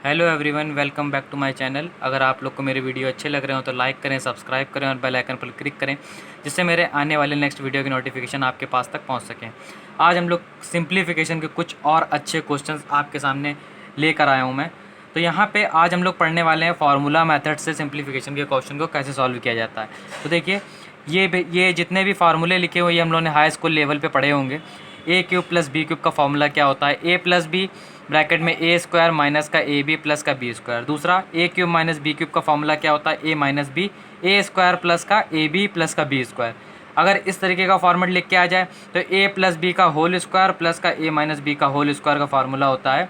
Hello everyone, welcome back to my channel. अगर आप लोग को मेरे वीडियो अच्छे लग रहे हो तो लाइक करें, सब्सक्राइब करें और बेल आइकन पर क्लिक करें, जिससे मेरे आने वाले नेक्स्ट वीडियो की नोटिफिकेशन आपके पास तक पहुंच सकें। आज हम लोग सिंप्लीफिकेशन के कुछ और अच्छे क्वेश्चंस आपके सामने लेकर आया हूं मैं। तो यहाँ पे आज हम लोग पढ़ने वाले हैं फार्मूला मेथड से सिंप्लीफिकेशन के क्वेश्चन को कैसे सॉल्व किया जाता है। तो देखिए, ये जितने भी फार्मूले लिखे हुए ये हम लोगों ने हाई स्कूल लेवल पे पढ़े होंगे। ए क्यूब प्लस बी क्यूब का फॉर्मूला क्या होता है? ए प्लस बी ब्रैकेट में ए स्क्वायर माइनस का ए बी प्लस का बी स्क्वायर। दूसरा, ए क्यूब माइनस बी क्यूब का फॉर्मूला क्या होता है? A minus B A square plus का ए बी प्लस का बी स्क्वायर। अगर इस तरीके का फॉर्मेट लिख के आ जाए तो ए प्लस बी का होल स्क्वायर प्लस का ए माइनस बी का होल स्क्वायर का फार्मूला होता है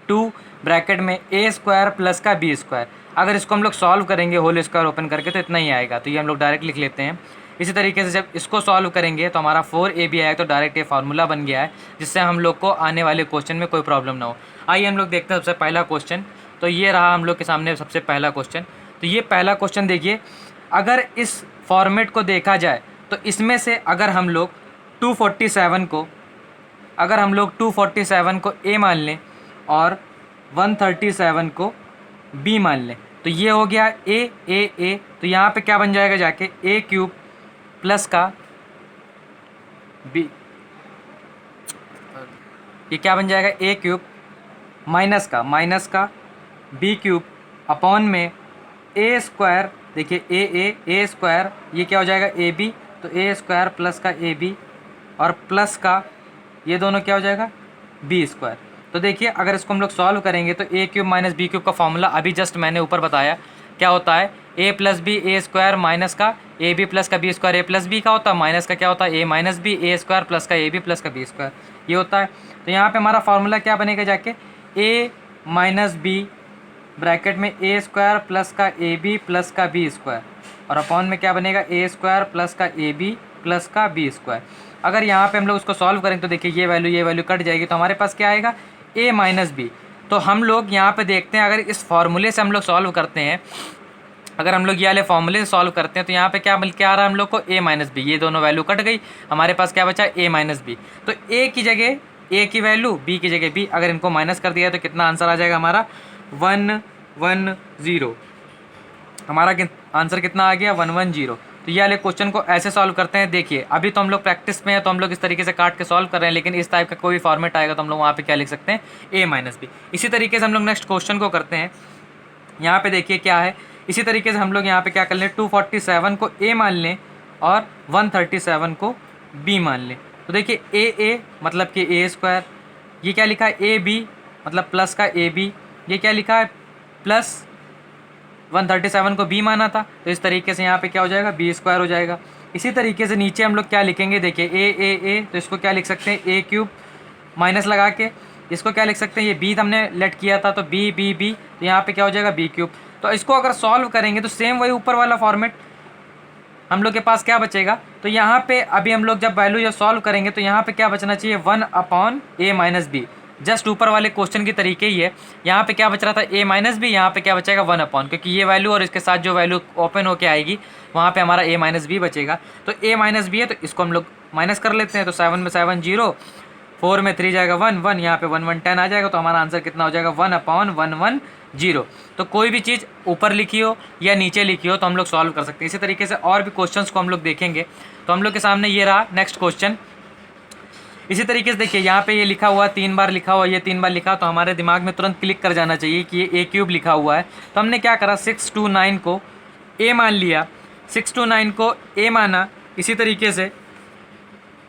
2 ब्रैकेट में ए स्क्वायर प्लस का बी स्क्वायर। अगर इसको हम लोग सॉल्व करेंगे होल स्क्वायर ओपन करके तो इतना ही आएगा, तो ये हम लोग डायरेक्ट लिख लेते हैं। इसी तरीके से जब इसको सॉल्व करेंगे तो हमारा 4ab आएगा, तो डायरेक्ट ये फार्मूला बन गया है, जिससे हम लोग को आने वाले क्वेश्चन में कोई प्रॉब्लम ना हो। आइए हम लोग देखते हैं सबसे पहला क्वेश्चन। तो ये रहा हम लोग के सामने सबसे पहला क्वेश्चन। तो ये पहला क्वेश्चन देखिए, अगर इस फॉर्मेट को देखा जाए तो इसमें से अगर हम लोग 247 को ए मान लें और 137 को बी मान लें तो ये हो गया ए। तो यहाँ पे क्या बन जाएगा जाके? ए क्यूब प्लस का बी, ये क्या बन जाएगा? ए क्यूब माइनस का बी क्यूब अपॉन में ए स्क्वायर। देखिए ए स्क्वायर, ये क्या हो जाएगा? ए बी, तो ए स्क्वायर प्लस का ए बी और प्लस का ये दोनों क्या हो जाएगा? B square. तो देखिए, अगर इसको हम लोग सॉल्व करेंगे तो A cube minus B cube का फॉर्मूला अभी जस्ट मैंने ऊपर बताया क्या होता है? A plus B A square minus का ए बी प्लस का B square. A plus B का होता है, माइनस का क्या होता है? A minus B A square plus का ए बी प्लस का बी स्क्वायर, ये होता है। तो यहाँ पे हमारा फार्मूला क्या बनेगा जाके? ए माइनस बी ब्रैकेट में ए स्क्वायर प्लस का ए बी प्लस का बी स्क्वायर और अपॉन में क्या बनेगा? ए स्क्वायर प्लस का ए बी प्लस का बी स्क्वायर। अगर यहाँ पे हम लोग उसको सॉल्व करें तो देखिए ये वैल्यू कट जाएगी, तो हमारे पास क्या आएगा? ए माइनस बी। तो हम लोग यहाँ पे देखते हैं, अगर इस फार्मूले से हम लोग सॉल्व करते हैं, अगर हम लोग ये वाले फॉर्मूले से सॉल्व करते हैं तो यहाँ पे क्या मिल के आ रहा है हम लोग को? ए माइनस बी। ये दोनों वैल्यू कट गई, हमारे पास क्या बचा? ए माइनस बी। तो ए की जगह ए की वैल्यू, बी की जगह बी, अगर इनको माइनस कर दिया तो कितना आंसर आ जाएगा हमारा? 110। हमारा आंसर कितना आ गया? 110। तो ये वाले क्वेश्चन को ऐसे सॉल्व करते हैं। देखिए, अभी तो हम लोग प्रैक्टिस में है तो हम लोग इस तरीके से काट के सॉल्व कर रहे हैं, लेकिन इस टाइप का कोई फॉर्मेट आएगा तो हम लोग वहाँ पे क्या लिख सकते हैं? ए माइनस बी। इसी तरीके से हम लोग नेक्स्ट क्वेश्चन को करते हैं। यहाँ पे देखिए क्या है, इसी तरीके से हम लोग यहाँ पे क्या कर लें? 247 को ए मान लें और 137 को बी मान लें। तो देखिए ए मतलब कि ए स्क्वायर, ये क्या लिखा है? ए बी मतलब प्लस का ए बी, ये क्या लिखा है? प्लस 137 को बी माना था, तो इस तरीके से यहाँ पे क्या हो जाएगा? बी स्क्वायर हो जाएगा। इसी तरीके से नीचे हम लोग क्या लिखेंगे? देखिए ए, तो इसको क्या लिख सकते हैं? ए क्यूब माइनस लगा के इसको क्या लिख सकते हैं? ये बी हमने लेट किया था तो बी, तो यहाँ पे क्या हो जाएगा? B cube. तो इसको अगर सॉल्व करेंगे तो सेम वही ऊपर वाला फॉर्मेट हम लोग के पास क्या बचेगा? तो यहाँ पे अभी हम लोग जब वैल्यू सॉल्व करेंगे तो यहाँ पे क्या बचना चाहिए? 1 अपॉन ए माइनस बी। जस्ट ऊपर वाले क्वेश्चन की तरीके ही है। यहाँ पे क्या बच रहा था? ए माइनस बी, यहाँ पे क्या बचेगा? 1 अपॉन, क्योंकि ये वैल्यू और इसके साथ जो वैल्यू ओपन होके आएगी वहाँ पे हमारा ए माइनस बी बचेगा। तो ए माइनस बी है तो इसको हम लोग माइनस कर लेते हैं। तो 7 में 7 0, 4 में 3 जाएगा 1 1, यहाँ पे 1 1 10 आ जाएगा। तो हमारा आंसर कितना हो जाएगा? 1 अपॉन 110। तो कोई भी चीज़ ऊपर लिखी हो या नीचे लिखी हो तो हम लोग सॉल्व कर सकते हैं। इसी तरीके से और भी क्वेश्चंस को हम लोग देखेंगे। तो हम लोग के सामने ये रहा नेक्स्ट क्वेश्चन। इसी तरीके से देखिए, यहाँ पे ये लिखा हुआ 3 बार लिखा हुआ, ये 3 बार लिखा, तो हमारे दिमाग में तुरंत क्लिक कर जाना चाहिए कि ये ए क्यूब लिखा हुआ है। तो हमने क्या करा? 629 को ए मान लिया, 629 को ए माना। इसी तरीके से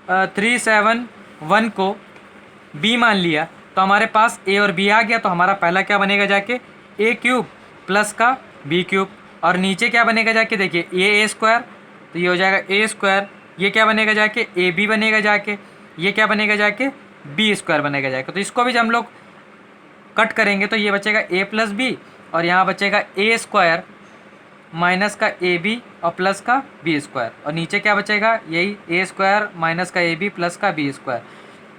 371 को बी मान लिया, तो हमारे पास ए और बी आ गया। तो हमारा पहला क्या बनेगा जाके? ए क्यूब प्लस का बी क्यूब, और नीचे क्या बनेगा जाके? देखिए ये ए स्क्वायर, तो ये हो जाएगा ए स्क्वायर। ये क्या बनेगा जाके? ए बी बनेगा जाके। ये क्या बनेगा जाके? बी स्क्वायर बनेगा जाके। तो इसको भी जब हम लोग कट करेंगे तो ये बचेगा ए प्लस बी, और यहाँ बचेगा ए स्क्वायर माइनस का ए बी और प्लस का बी स्क्वायर, और नीचे क्या बचेगा? यही ए स्क्वायर माइनस का ए बी प्लस का बी स्क्वायर।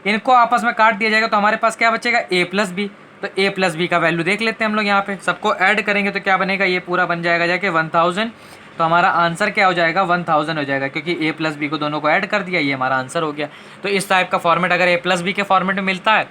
इनको आपस में काट दिया जाएगा तो हमारे पास क्या बचेगा? ए प्लस बी। तो ए प्लस बी का वैल्यू देख लेते हैं हम लोग। यहाँ पे सबको ऐड करेंगे तो क्या बनेगा? ये पूरा बन जाएगा जाके 1000। तो हमारा आंसर क्या हो जाएगा? 1000 हो जाएगा, क्योंकि ए प्लस बी को दोनों को ऐड कर दिया, ये हमारा आंसर हो गया। तो इस टाइप का फॉर्मेट अगर ए प्लस बी के फॉर्मेट में मिलता है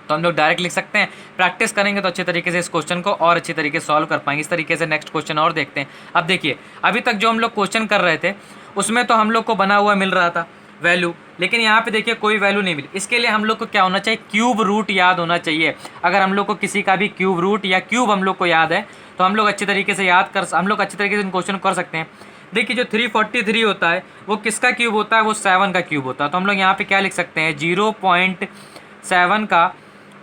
तो हम लोग डायरेक्ट लिख सकते हैं। प्रैक्टिस करेंगे तो अच्छे तरीके से इस क्वेश्चन को और अच्छे तरीके से सॉल्व कर पाएंगे। इस तरीके से नेक्स्ट क्वेश्चन और देखते हैं। अब देखिए, अभी तक जो हम लोग क्वेश्चन कर रहे थे उसमें तो हम लोग को बना हुआ मिल रहा था वैल्यू, लेकिन यहाँ पे देखिए कोई वैल्यू नहीं मिली। इसके लिए हम लोग को क्या होना चाहिए, क्यूब रूट याद होना चाहिए। अगर हम लोग को किसी का भी क्यूब रूट या क्यूब हम लोग को याद है तो हम लोग अच्छे तरीके से हम लोग अच्छे तरीके से इन क्वेश्चन कर सकते हैं। देखिए जो 343 होता है वो किसका क्यूब होता है, वो 7 का क्यूब होता है। तो हम लोग यहाँ पे क्या लिख सकते हैं, 0.7 का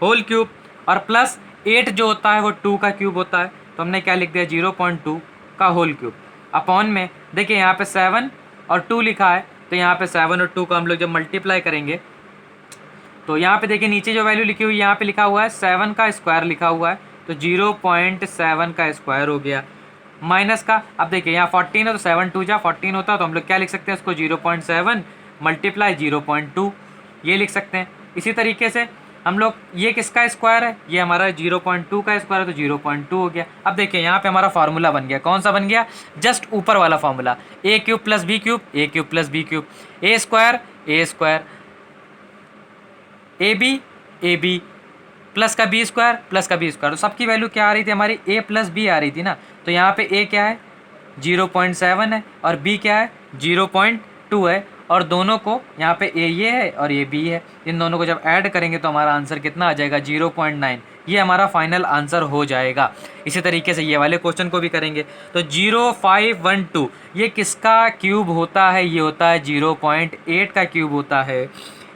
होल क्यूब और प्लस 8 जो होता है वो 2 का क्यूब होता है। तो हमने क्या लिख दिया, 0.2 का होल क्यूब अपॉन में देखिए यहाँ पे 7 और 2 लिखा है, तो यहाँ पे 7 और 2 का हम लोग जब मल्टीप्लाई करेंगे तो यहाँ पे देखिए नीचे जो वैल्यू लिखी हुई यहाँ पे लिखा हुआ है 7 का स्क्वायर लिखा हुआ है, तो 0.7 का स्क्वायर हो गया माइनस का। अब देखिए यहाँ 14 है तो 7 2 जा 14 होता है, तो हम लोग क्या लिख सकते हैं उसको, 0.7 मल्टीप्लाई 0.2 ये लिख सकते हैं। इसी तरीके से हम लोग, ये किसका स्क्वायर है, ये हमारा 0.2 का स्क्वायर है, तो 0.2 हो गया। अब देखिए यहाँ पे हमारा फार्मूला बन गया, कौन सा बन गया, जस्ट ऊपर वाला formula, A cube plus B cube, A cube plus B cube, A square A B plus का बी स्क्वायर प्लस का बी स्क्वायर। तो सबकी वैल्यू क्या आ रही थी हमारी, ए प्लस बी आ रही थी ना। तो यहाँ पे ए क्या है, 0.7 है और बी क्या है, 0.2 है, और दोनों को यहाँ पे ए ये है और ये बी है, इन दोनों को जब ऐड करेंगे तो हमारा आंसर कितना आ जाएगा, 0.9। ये हमारा फाइनल आंसर हो जाएगा। इसी तरीके से ये वाले क्वेश्चन को भी करेंगे। तो 0.512 ये किसका क्यूब होता है, ये होता है 0.8 का क्यूब होता है।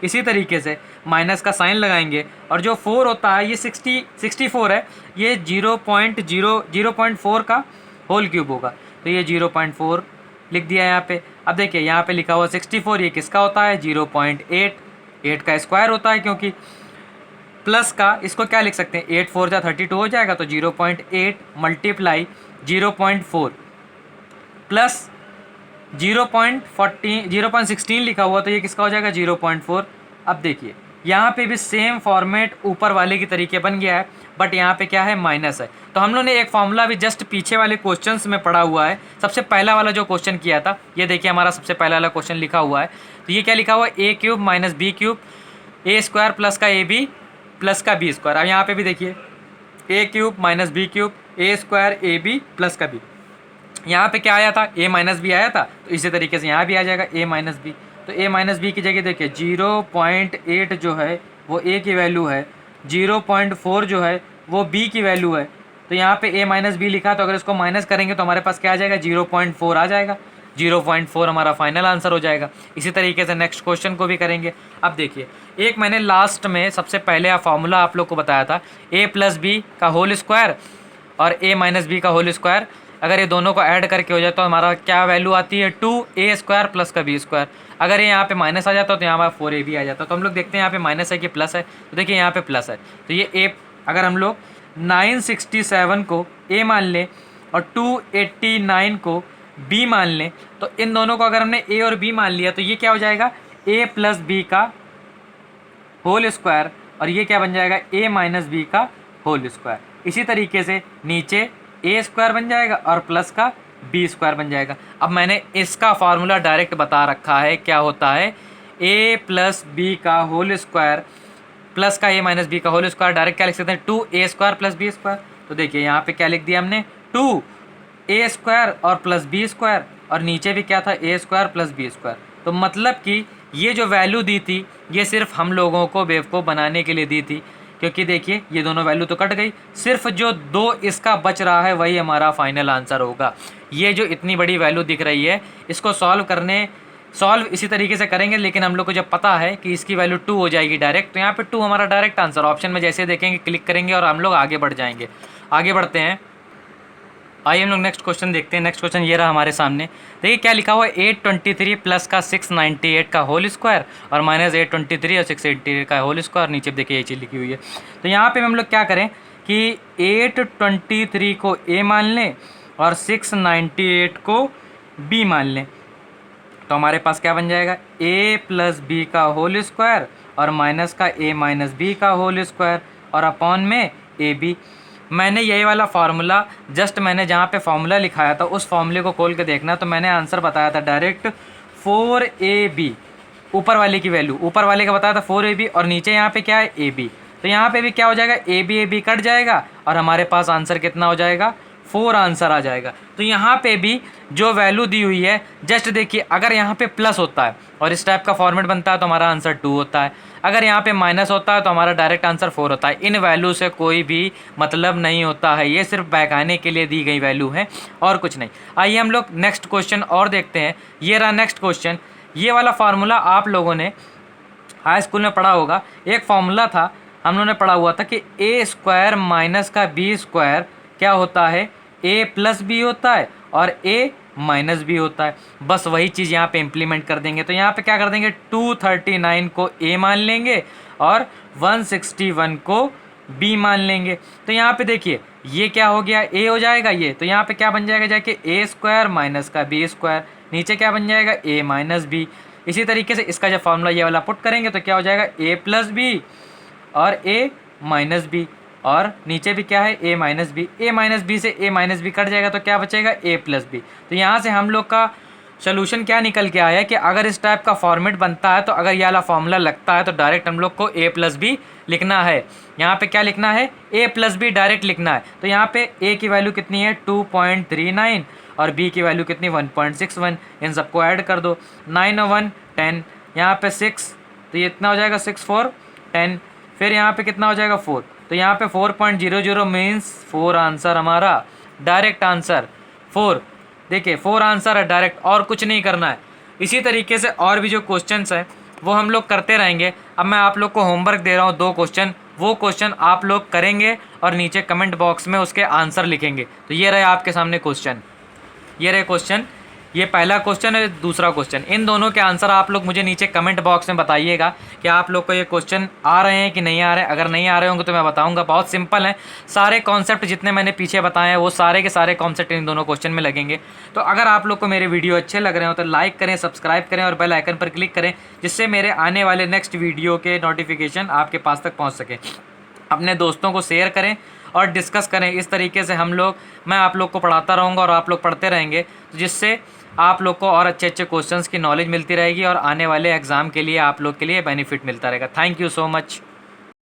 इसी तरीके से माइनस का साइन लगाएंगे और जो 4 होता है ये 64 है, ये 0.4 का होल क्यूब होगा, तो ये 0.4 लिख दिया यहाँ पे। अब देखिए यहाँ पे लिखा हुआ 64, ये किसका होता है, 0.8 का स्क्वायर होता है, क्योंकि प्लस का इसको क्या लिख सकते हैं, 8 4 जा 32 हो जाएगा, तो 0.8 मल्टीप्लाई 0.4 प्लस 0.16 लिखा हुआ, तो ये किसका हो जाएगा, 0.4। अब देखिए यहाँ पे भी सेम फॉर्मेट ऊपर वाले की तरीके बन गया है, बट यहाँ पे क्या है, माइनस है। तो हम लोग ने एक फॉर्मूला भी जस्ट पीछे वाले क्वेश्चंस में पढ़ा हुआ है। सबसे पहला वाला जो क्वेश्चन किया था, ये देखिए हमारा सबसे पहला वाला क्वेश्चन लिखा हुआ है। तो ये क्या लिखा हुआ है, A cube minus B cube, A square plus का ए बी प्लस का बी स्क्वायर। अब यहाँ पे भी देखिए A cube minus B cube, A square A B plus का बी। यहाँ पे क्या आया था, ए माइनस बी आया था, तो इसी तरीके से यहाँ भी आ जाएगा ए माइनस बी। तो ए माइनस बी की जगह देखिए 0.8 जो है वो ए की वैल्यू है, 0.4 जो है वो बी की वैल्यू है। तो यहाँ पे ए माइनस बी लिखा, तो अगर इसको माइनस करेंगे तो हमारे पास क्या आ जाएगा, 0.4 आ जाएगा। 0.4 हमारा फाइनल आंसर हो जाएगा। इसी तरीके से नेक्स्ट क्वेश्चन को भी करेंगे। अब देखिए, एक मैंने लास्ट में सबसे पहले फार्मूला आप लोग को बताया था, ए प्लस बी का होल स्क्वायर और ए माइनस बी का होल स्क्वायर, अगर ये दोनों को ऐड करके हो जाए तो हमारा क्या वैल्यू आती है, 2a स्क्वायर प्लस का बी स्क्वायर। अगर ये यहाँ पे माइनस आ जाता तो यहाँ पर 4ab आ जाता। तो हम लोग देखते हैं यहाँ पे माइनस है कि प्लस है, तो देखिए यहाँ पे प्लस है, तो ये a, अगर हम लोग 967 को a मान लें और 289 को b मान लें, तो इन दोनों को अगर हमने a और b मान लिया तो ये क्या हो जाएगा, a प्लस बी का होल स्क्वायर, और ये क्या बन जाएगा, a माइनस बी का होल स्क्वायर। इसी तरीके से नीचे ए स्क्वायर बन जाएगा और प्लस का बी स्क्वायर बन जाएगा। अब मैंने इसका फार्मूला डायरेक्ट बता रखा है, क्या होता है, ए प्लस बी का होल स्क्वायर प्लस का ए माइनस बी का होल स्क्वायर। डायरेक्ट क्या लिख सकते हैं, 2a square plus B square. तो देखिए यहाँ पे क्या लिख दिया हमने, 2a स्क्वायर और प्लस बी स्क्वायर, और नीचे भी क्या था, a square plus B square. तो मतलब कि ये जो वैल्यू दी थी ये सिर्फ हम लोगों को बेवकूफ़ बनाने के लिए दी थी, क्योंकि देखिए ये दोनों वैल्यू तो कट गई, सिर्फ जो 2 इसका बच रहा है वही हमारा फाइनल आंसर होगा। ये जो इतनी बड़ी वैल्यू दिख रही है इसको सॉल्व इसी तरीके से करेंगे, लेकिन हम लोग को जब पता है कि इसकी वैल्यू 2 हो जाएगी डायरेक्ट, तो यहाँ पे 2 हमारा डायरेक्ट आंसर। ऑप्शन में जैसे देखेंगे क्लिक करेंगे और हम लोग आगे बढ़ जाएंगे। आगे बढ़ते हैं, आइए हम लोग नेक्स्ट क्वेश्चन देखते हैं। नेक्स्ट क्वेश्चन ये रहा हमारे सामने। देखिए क्या लिखा हुआ है, 823 प्लस का 698 का होल स्क्वायर और माइनस 823 और 688 का होल स्क्वायर। नीचे देखिए ये चीज़ लिखी हुई है। तो यहाँ पे हम लोग क्या करें कि 823 को a मान लें और 698 को b मान लें, तो हमारे पास क्या बन जाएगा, a प्लस बी का होल स्क्वायर और माइनस का a माइनस बी का होल स्क्वायर और अपॉन में ए बी। मैंने यही वाला फार्मूला जस्ट मैंने जहाँ पे फार्मूला लिखाया था उस फार्मूले को खोल के देखना, तो मैंने आंसर बताया था डायरेक्ट 4ab, ऊपर वाले की वैल्यू, ऊपर वाले का बताया था 4ab और नीचे यहाँ पे क्या है ab। तो यहाँ पे भी क्या हो जाएगा, ए बी कट जाएगा और हमारे पास आंसर कितना हो जाएगा, 4 आंसर आ जाएगा। तो यहाँ पे भी जो वैल्यू दी हुई है जस्ट देखिए, अगर यहाँ पे प्लस होता है और इस टाइप का फॉर्मेट बनता है तो हमारा आंसर 2 होता है, अगर यहाँ पे माइनस होता है तो हमारा डायरेक्ट आंसर 4 होता है। इन वैल्यू से कोई भी मतलब नहीं होता है, ये सिर्फ बहकाने के लिए दी गई वैल्यू है और कुछ नहीं। आइए हम लोग नेक्स्ट क्वेश्चन और देखते हैं। ये रहा नेक्स्ट क्वेश्चन। ये वाला फार्मूला आप लोगों ने हाई स्कूल में पढ़ा होगा। एक फार्मूला था, हम लोगों ने पढ़ा हुआ था कि ए स्क्वायर माइनस का बी स्क्वायर क्या होता है, ए प्लस बी होता है और ए माइनस बी होता है। बस वही चीज़ यहाँ पे इम्प्लीमेंट कर देंगे। तो यहाँ पे क्या कर देंगे, 239 को ए मान लेंगे और 161 को बी मान लेंगे। तो यहाँ पे देखिए ये क्या हो गया, ए हो जाएगा ये, तो यहाँ पे क्या बन जाएगा, जाके ए स्क्वायर माइनस का बी स्क्वायर, नीचे क्या बन जाएगा, ए माइनस बी। इसी तरीके से इसका जब फॉर्मूला ये वाला पुट करेंगे तो क्या हो जाएगा, ए प्लस बी और ए माइनस बी, और नीचे भी क्या है, A minus B. A minus B से ए माइनस बी कट जाएगा तो क्या बचेगा, ए प्लस बी। तो यहाँ से हम लोग का सोल्यूशन क्या निकल के आया कि अगर इस टाइप का फॉर्मेट बनता है तो अगर ये वाला फॉर्मूला लगता है तो डायरेक्ट हम लोग को ए प्लस बी लिखना है। यहाँ पे क्या लिखना है, ए प्लस बी डायरेक्ट लिखना है। तो यहाँ पे ए की वैल्यू कितनी है, 2.39 और बी की वैल्यू कितनी, 1.61। इन सबको ऐड कर दो, 9 और 1 10, यहाँ पे 6, तो ये इतना हो जाएगा 6 4 10, फिर यहाँ पे कितना हो जाएगा 4, तो यहाँ पे 4.00 मीन्स 4 आंसर हमारा, डायरेक्ट आंसर 4। देखिए 4 आंसर है डायरेक्ट, और कुछ नहीं करना है। इसी तरीके से और भी जो क्वेश्चंस हैं वो हम लोग करते रहेंगे। अब मैं आप लोग को होमवर्क दे रहा हूँ 2 क्वेश्चन, वो क्वेश्चन आप लोग करेंगे और नीचे कमेंट बॉक्स में उसके आंसर लिखेंगे। तो ये रहे आपके सामने क्वेश्चन, ये रहे क्वेश्चन, ये पहला क्वेश्चन है, दूसरा क्वेश्चन। इन दोनों के आंसर आप लोग मुझे नीचे कमेंट बॉक्स में बताइएगा कि आप लोग को ये क्वेश्चन आ रहे हैं कि नहीं आ रहे हैं। अगर नहीं आ रहे होंगे तो मैं बताऊंगा, बहुत सिंपल है। सारे कॉन्सेप्ट जितने मैंने पीछे बताए हैं वो सारे के सारे कॉन्सेप्ट इन दोनों क्वेश्चन में लगेंगे। तो अगर आप लोग को मेरे वीडियो अच्छे लग रहे हो तो लाइक करें, सब्सक्राइब करें और बेल आइकन पर क्लिक करें, जिससे मेरे आने वाले नेक्स्ट वीडियो के नोटिफिकेशन आपके पास तक पहुँच सके। अपने दोस्तों को शेयर करें और डिस्कस करें। इस तरीके से मैं आप लोग को पढ़ाता रहूँगा और आप लोग पढ़ते रहेंगे, तो जिससे आप लोग को और अच्छे अच्छे क्वेश्चंस की नॉलेज मिलती रहेगी और आने वाले एग्ज़ाम के लिए आप लोग के लिए बेनिफिट मिलता रहेगा। Thank you so much.